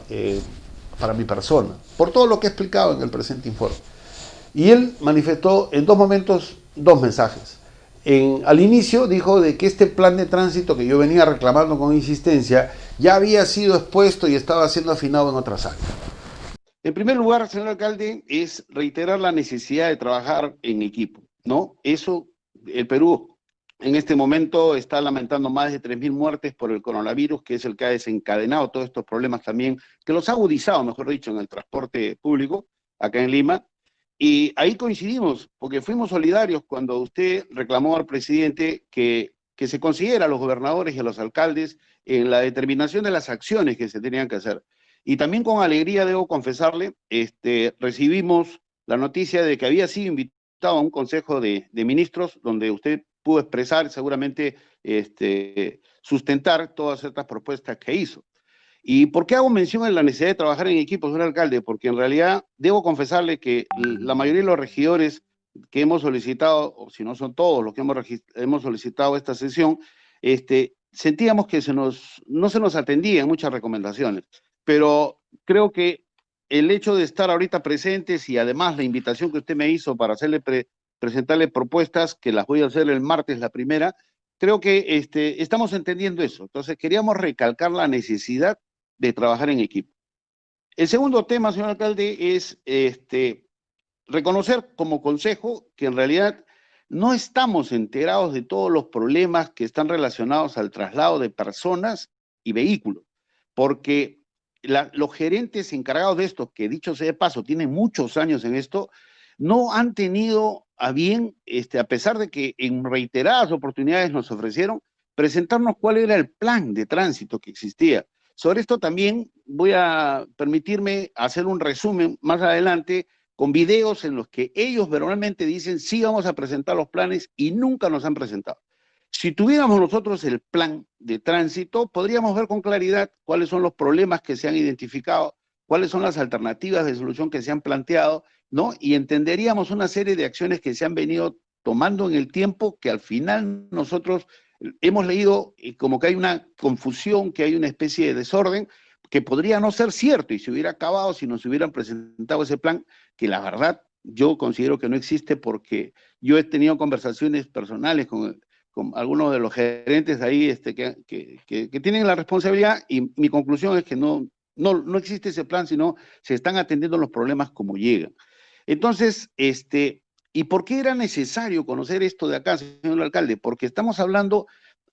para mi persona, por todo lo que he explicado en el presente informe. Y él manifestó en dos momentos dos mensajes. Al inicio dijo de que este plan de tránsito que yo venía reclamando con insistencia ya había sido expuesto y estaba siendo afinado en otras áreas. En primer lugar, señor alcalde, es reiterar la necesidad de trabajar en equipo, ¿no? Eso, el Perú en este momento está lamentando más de 3.000 muertes por el coronavirus, que es el que ha desencadenado todos estos problemas también, que los ha agudizado, mejor dicho, en el transporte público, acá en Lima. Y ahí coincidimos, porque fuimos solidarios cuando usted reclamó al presidente que se considera a los gobernadores y a los alcaldes en la determinación de las acciones que se tenían que hacer. Y también con alegría, debo confesarle, recibimos la noticia de que había sido invitado a un consejo de ministros donde usted pudo expresar, seguramente sustentar todas estas propuestas que hizo. ¿Y por qué hago mención en la necesidad de trabajar en equipo, señor alcalde? Porque en realidad debo confesarle que la mayoría de los regidores que hemos solicitado, o si no son todos los que hemos solicitado esta sesión, sentíamos que no se nos atendían muchas recomendaciones. Pero creo que el hecho de estar ahorita presentes y además la invitación que usted me hizo para presentarle propuestas, que las voy a hacer el martes la primera, creo que estamos entendiendo eso. Entonces queríamos recalcar la necesidad de trabajar en equipo. El segundo tema, señor alcalde, es reconocer como consejo que en realidad no estamos enterados de todos los problemas que están relacionados al traslado de personas y vehículos, porque los gerentes encargados de esto, que dicho sea de paso, tienen muchos años en esto, no han tenido a bien, a pesar de que en reiteradas oportunidades nos ofrecieron, presentarnos cuál era el plan de tránsito que existía. Sobre esto también voy a permitirme hacer un resumen más adelante con videos en los que ellos verbalmente dicen sí vamos a presentar los planes y nunca nos han presentado. Si tuviéramos nosotros el plan de tránsito, podríamos ver con claridad cuáles son los problemas que se han identificado, cuáles son las alternativas de solución que se han planteado, ¿no? Y entenderíamos una serie de acciones que se han venido tomando en el tiempo, que al final nosotros hemos leído como que hay una confusión, que hay una especie de desorden, que podría no ser cierto y se hubiera acabado si nos hubieran presentado ese plan, que la verdad yo considero que no existe, porque yo he tenido conversaciones personales con algunos de los gerentes ahí que tienen la responsabilidad, y mi conclusión es que no existe ese plan, sino se están atendiendo los problemas como llegan. Entonces, ¿y por qué era necesario conocer esto de acá, señor alcalde? Porque estamos hablando,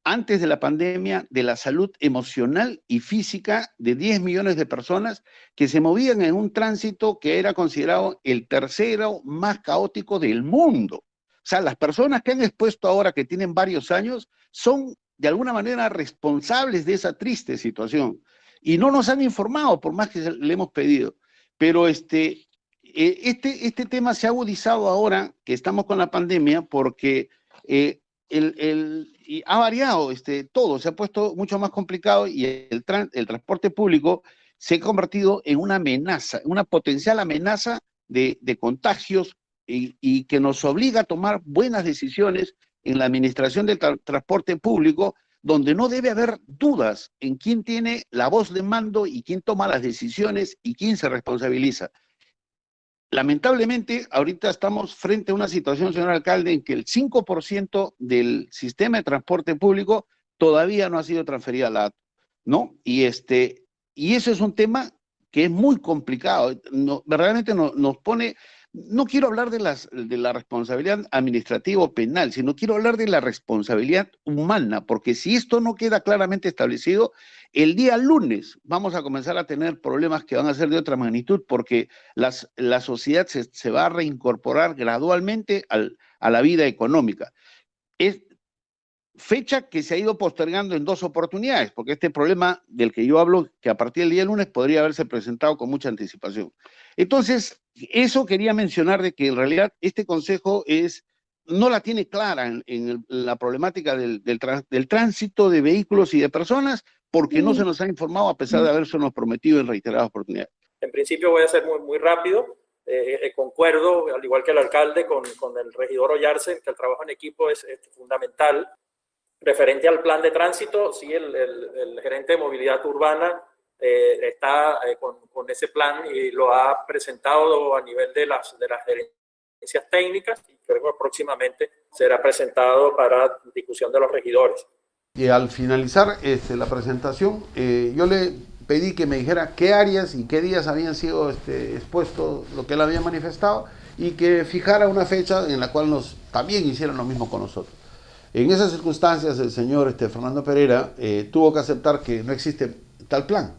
antes de la pandemia, de la salud emocional y física de 10 millones de personas que se movían en un tránsito que era considerado el tercero más caótico del mundo. O sea, las personas que han expuesto ahora, que tienen varios años, son de alguna manera responsables de esa triste situación. Y no nos han informado, por más que le hemos pedido. Pero este tema se ha agudizado ahora que estamos con la pandemia, porque ha variado todo, se ha puesto mucho más complicado, y el transporte público se ha convertido en una amenaza, una potencial amenaza de contagios, y que nos obliga a tomar buenas decisiones en la administración del transporte público, donde no debe haber dudas en quién tiene la voz de mando y quién toma las decisiones y quién se responsabiliza. Lamentablemente, ahorita estamos frente a una situación, señor alcalde, en que el 5% del sistema de transporte público todavía no ha sido transferido a la ATO, ¿no? Y eso es un tema que es muy complicado. Realmente nos pone... No quiero hablar de la responsabilidad administrativa o penal, sino quiero hablar de la responsabilidad humana, porque si esto no queda claramente establecido, el día lunes vamos a comenzar a tener problemas que van a ser de otra magnitud, porque la sociedad se va a reincorporar gradualmente a la vida económica. Es fecha que se ha ido postergando en 2 oportunidades, porque este problema del que yo hablo, que a partir del día lunes podría haberse presentado con mucha anticipación. Entonces, eso quería mencionar, de que en realidad este consejo no la tiene clara en la problemática del tránsito de vehículos y de personas, porque no se nos ha informado, a pesar de haberse prometido en reiteradas oportunidades. En principio voy a ser muy, muy rápido. Concuerdo, al igual que el alcalde, con el regidor Oyarce, que el trabajo en equipo es fundamental. Referente al plan de tránsito, sí, el gerente de movilidad urbana está con ese plan y lo ha presentado a nivel de las gerencias técnicas, y creo que próximamente será presentado para discusión de los regidores. Y al finalizar la presentación, yo le pedí que me dijera qué áreas y qué días habían sido expuestos lo que él había manifestado, y que fijara una fecha en la cual también hicieran lo mismo con nosotros. En esas circunstancias, el señor Fernando Pereira tuvo que aceptar que no existe tal plan,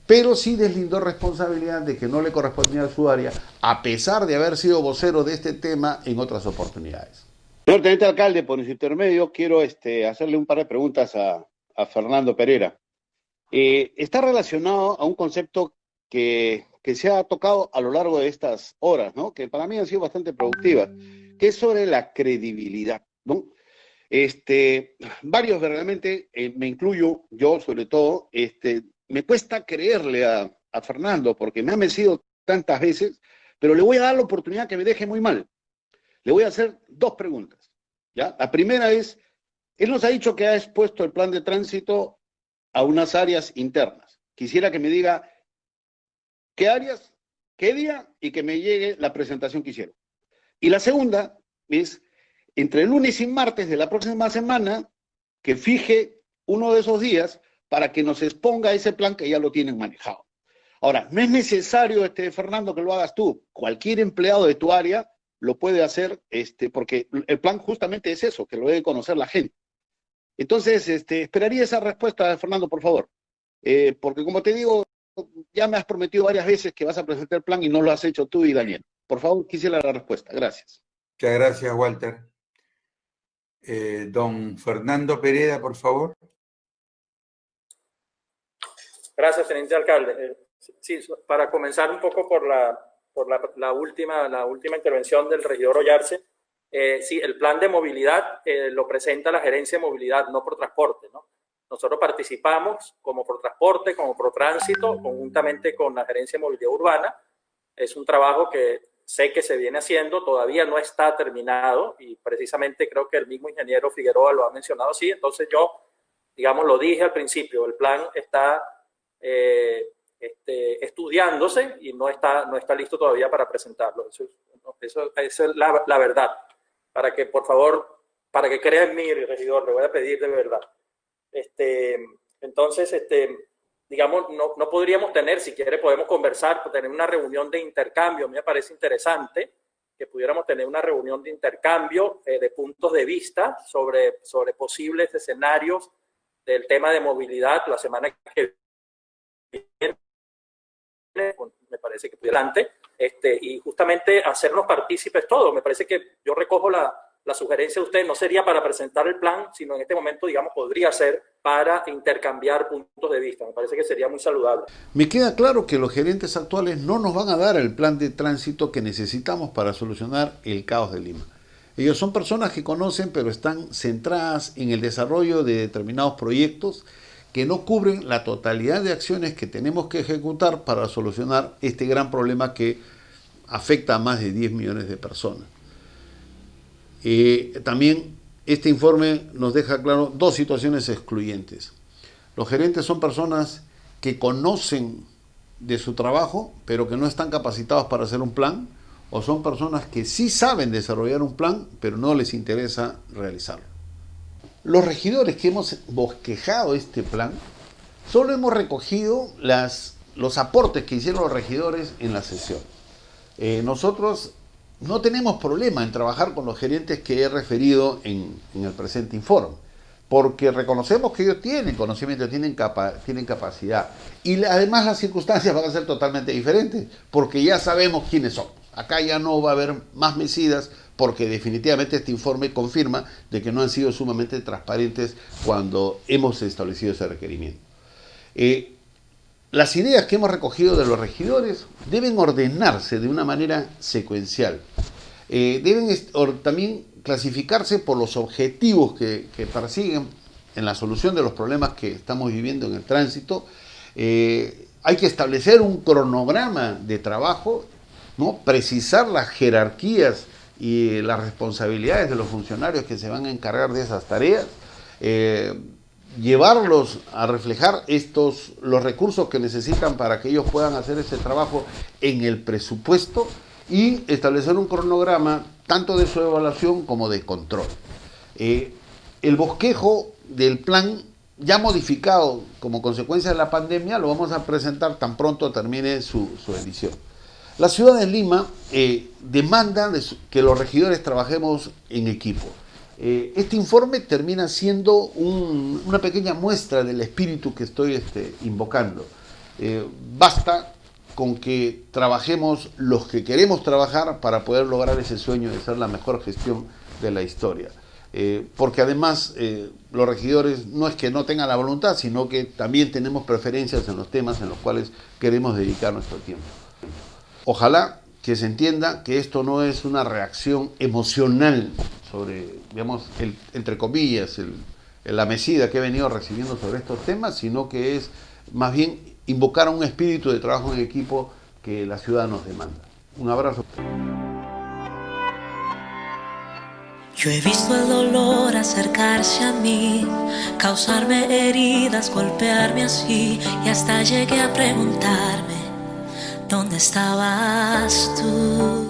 pero sí deslindó responsabilidad de que no le correspondía a su área, a pesar de haber sido vocero de este tema en otras oportunidades. Señor teniente alcalde, por su intermedio, quiero hacerle un par de preguntas a Fernando Pereira. Está relacionado a un concepto que se ha tocado a lo largo de estas horas, ¿no? Que para mí han sido bastante productivas, que es sobre la credibilidad, ¿no? Varios verdaderamente, me incluyo yo sobre todo, me cuesta creerle a Fernando, porque me ha vencido tantas veces, pero le voy a dar la oportunidad que me deje muy mal. Le voy a hacer 2 preguntas, ¿ya? La primera es, él nos ha dicho que ha expuesto el plan de tránsito a unas áreas internas. Quisiera que me diga qué áreas, qué día, y que me llegue la presentación que hicieron. Y la segunda es, entre el lunes y martes de la próxima semana, que fije uno de esos días para que nos exponga ese plan que ya lo tienen manejado. Ahora, no es necesario, Fernando, que lo hagas tú. Cualquier empleado de tu área lo puede hacer, porque el plan justamente es eso, que lo debe conocer la gente. Entonces, esperaría esa respuesta, Fernando, por favor. Porque como te digo, ya me has prometido varias veces que vas a presentar el plan y no lo has hecho tú y Daniel. Por favor, quisiera la respuesta. Gracias. Muchas gracias, Walter. Don Fernando Pereda, por favor. Gracias, teniente alcalde. Sí, para comenzar un poco por la última intervención del regidor Ollarse, sí, el plan de movilidad lo presenta la Gerencia de Movilidad, no Protransporte, ¿no? Nosotros participamos como Protransporte, como Protránsito, conjuntamente con la Gerencia de Movilidad Urbana. Es un trabajo que sé que se viene haciendo, todavía no está terminado y precisamente creo que el mismo ingeniero Figueroa lo ha mencionado así. Entonces yo, digamos, lo dije al principio, el plan está estudiándose y no está listo todavía para presentarlo. Esa es la verdad. Para que, por favor, para que crea en mí, regidor, le voy a pedir de verdad. Entonces, digamos, no podríamos tener, si quiere podemos conversar, tener una reunión de intercambio. A mí me parece interesante que pudiéramos tener una reunión de intercambio de puntos de vista sobre posibles escenarios del tema de movilidad la semana que viene, me parece que adelante, y justamente hacernos partícipes todos. Me parece que yo recojo la sugerencia de usted, no sería para presentar el plan, sino en este momento, digamos, podría ser para intercambiar puntos de vista. Me parece que sería muy saludable. Me queda claro que los gerentes actuales no nos van a dar el plan de tránsito que necesitamos para solucionar el caos de Lima. Ellos son personas que conocen, pero están centradas en el desarrollo de determinados proyectos que no cubren la totalidad de acciones que tenemos que ejecutar para solucionar este gran problema que afecta a más de 10 millones de personas. También este informe nos deja claro dos situaciones excluyentes. Los gerentes son personas que conocen de su trabajo, pero que no están capacitados para hacer un plan, o son personas que sí saben desarrollar un plan, pero no les interesa realizarlo. Los regidores que hemos bosquejado este plan, solo hemos recogido los aportes que hicieron los regidores en la sesión. Nosotros no tenemos problema en trabajar con los gerentes que he referido en el presente informe, porque reconocemos que ellos tienen conocimiento, tienen capacidad, y además las circunstancias van a ser totalmente diferentes, porque ya sabemos quiénes son. Acá ya no va a haber más mesidas, porque definitivamente este informe confirma de que no han sido sumamente transparentes cuando hemos establecido ese requerimiento. Las ideas que hemos recogido de los regidores deben ordenarse de una manera secuencial. Deben también clasificarse por los objetivos que persiguen en la solución de los problemas que estamos viviendo en el tránsito. Hay que establecer un cronograma de trabajo, ¿no? Precisar las jerarquías y las responsabilidades de los funcionarios que se van a encargar de esas tareas, llevarlos a reflejar los recursos que necesitan para que ellos puedan hacer ese trabajo en el presupuesto y establecer un cronograma tanto de su evaluación como de control. El bosquejo del plan ya modificado como consecuencia de la pandemia lo vamos a presentar tan pronto termine su edición. La ciudad de Lima demanda que los regidores trabajemos en equipo. Este informe termina siendo una pequeña muestra del espíritu que estoy invocando. Basta con que trabajemos los que queremos trabajar para poder lograr ese sueño de ser la mejor gestión de la historia. Porque además los regidores no es que no tengan la voluntad, sino que también tenemos preferencias en los temas en los cuales queremos dedicar nuestro tiempo. Ojalá que se entienda que esto no es una reacción emocional sobre, digamos, entre comillas, la mesida que he venido recibiendo sobre estos temas, sino que es más bien invocar a un espíritu de trabajo en equipo que la ciudad nos demanda. Un abrazo. Yo he visto el dolor acercarse a mí, causarme heridas, golpearme así, y hasta llegué a preguntarme, ¿dónde estabas tú?